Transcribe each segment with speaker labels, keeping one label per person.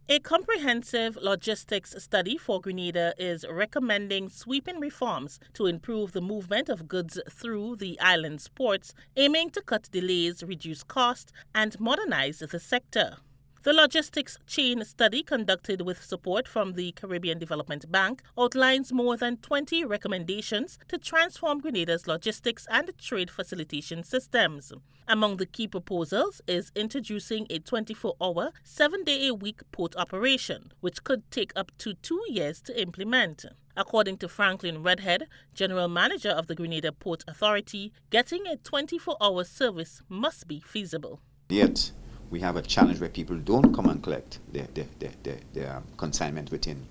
Speaker 1: A comprehensive logistics study for Grenada is recommending sweeping reforms to improve the movement of goods through the island's ports, aiming to cut delays, reduce costs, and modernize the sector. The logistics chain study, conducted with support from the Caribbean Development Bank, outlines more than 20 recommendations to transform Grenada's logistics and trade facilitation systems. Among the key proposals is introducing a 24-hour, 7-day-a-week port operation, which could take up to 2 years to implement. According to Franklin Redhead, General Manager of the Grenada Port Authority, getting a 24-hour service must be feasible.
Speaker 2: Yet, we have a challenge where people don't come and collect their consignment within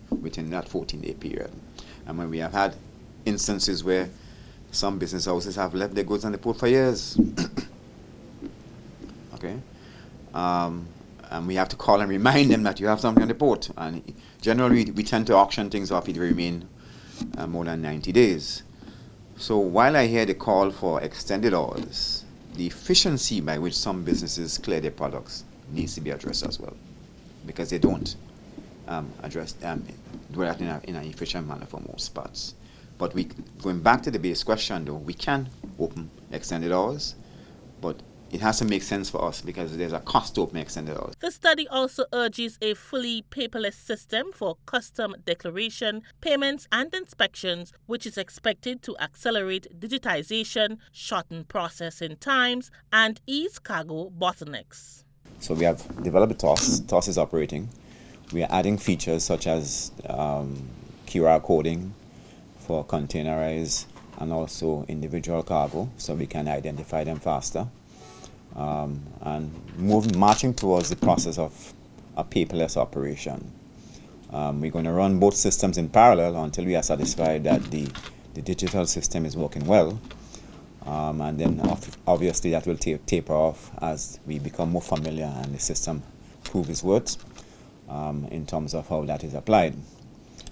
Speaker 2: that 14-day period. And when we have had instances where some business houses have left their goods on the port for years, okay, and we have to call and remind them that you have something on the port. And generally, we tend to auction things off if they remain more than 90 days. So while I hear the call for extended hours, the efficiency by which some businesses clear their products needs to be addressed as well, because they don't do that in an efficient manner for most parts. But going back to the base question though, we can open extended hours, but it has to make sense for us because there's a cost to open extended hours.
Speaker 1: The study also urges a fully paperless system for custom declaration, payments and inspections, which is expected to accelerate digitization, shorten processing times, and ease cargo bottlenecks.
Speaker 2: So we have developed a TOS. TOS is operating. We are adding features such as QR coding for containerized and also individual cargo, so we can identify them faster. And marching towards the process of a paperless operation. We're going to run both systems in parallel until we are satisfied that the digital system is working well. And then obviously that will taper off as we become more familiar and the system proves its worth in terms of how that is applied.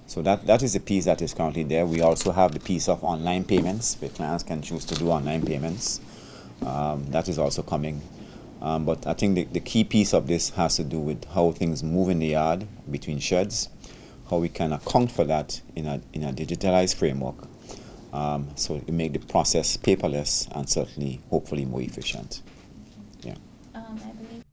Speaker 2: So that is the piece that is currently there. We also have the piece of online payments, where clients can choose to do online payments. That is also coming. But I think the key piece of this has to do with how things move in the yard between sheds, how we can account for that in a digitalized framework, so we make the process paperless and certainly, hopefully, more efficient. Yeah.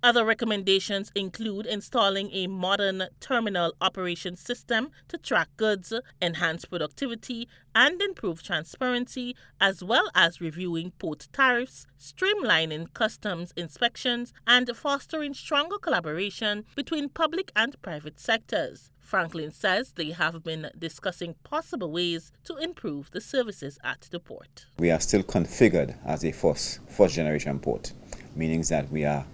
Speaker 1: Other recommendations include installing a modern terminal operation system to track goods, enhance productivity, and improve transparency, as well as reviewing port tariffs, streamlining customs inspections, and fostering stronger collaboration between public and private sectors. Franklin says they have been discussing possible ways to improve the services at the port.
Speaker 2: We are still configured as a first-generation port, meaning that we are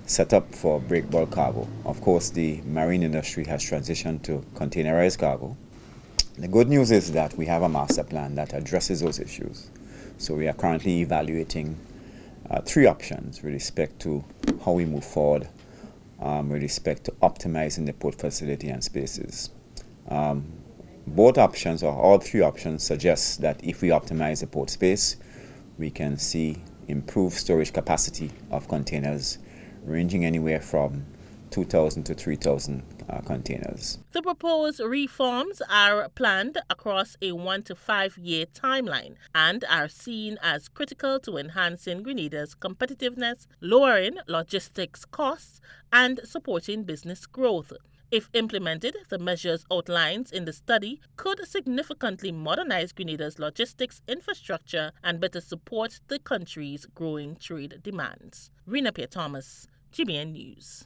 Speaker 2: set up for break bulk cargo. Of course, the marine industry has transitioned to containerized cargo. The good news is that we have a master plan that addresses those issues. So we are currently evaluating 3 options with respect to how we move forward with respect to optimizing the port facility and spaces. Both options, or all 3 options, suggest that if we optimize the port space, we can see improved storage capacity of containers ranging anywhere from 2,000 to 3,000 containers.
Speaker 1: The proposed reforms are planned across a 1 to 5 year timeline and are seen as critical to enhancing Grenada's competitiveness, lowering logistics costs, and supporting business growth. If implemented, the measures outlined in the study could significantly modernize Grenada's logistics infrastructure and better support the country's growing trade demands. Rena Pierre Thomas, GBN News.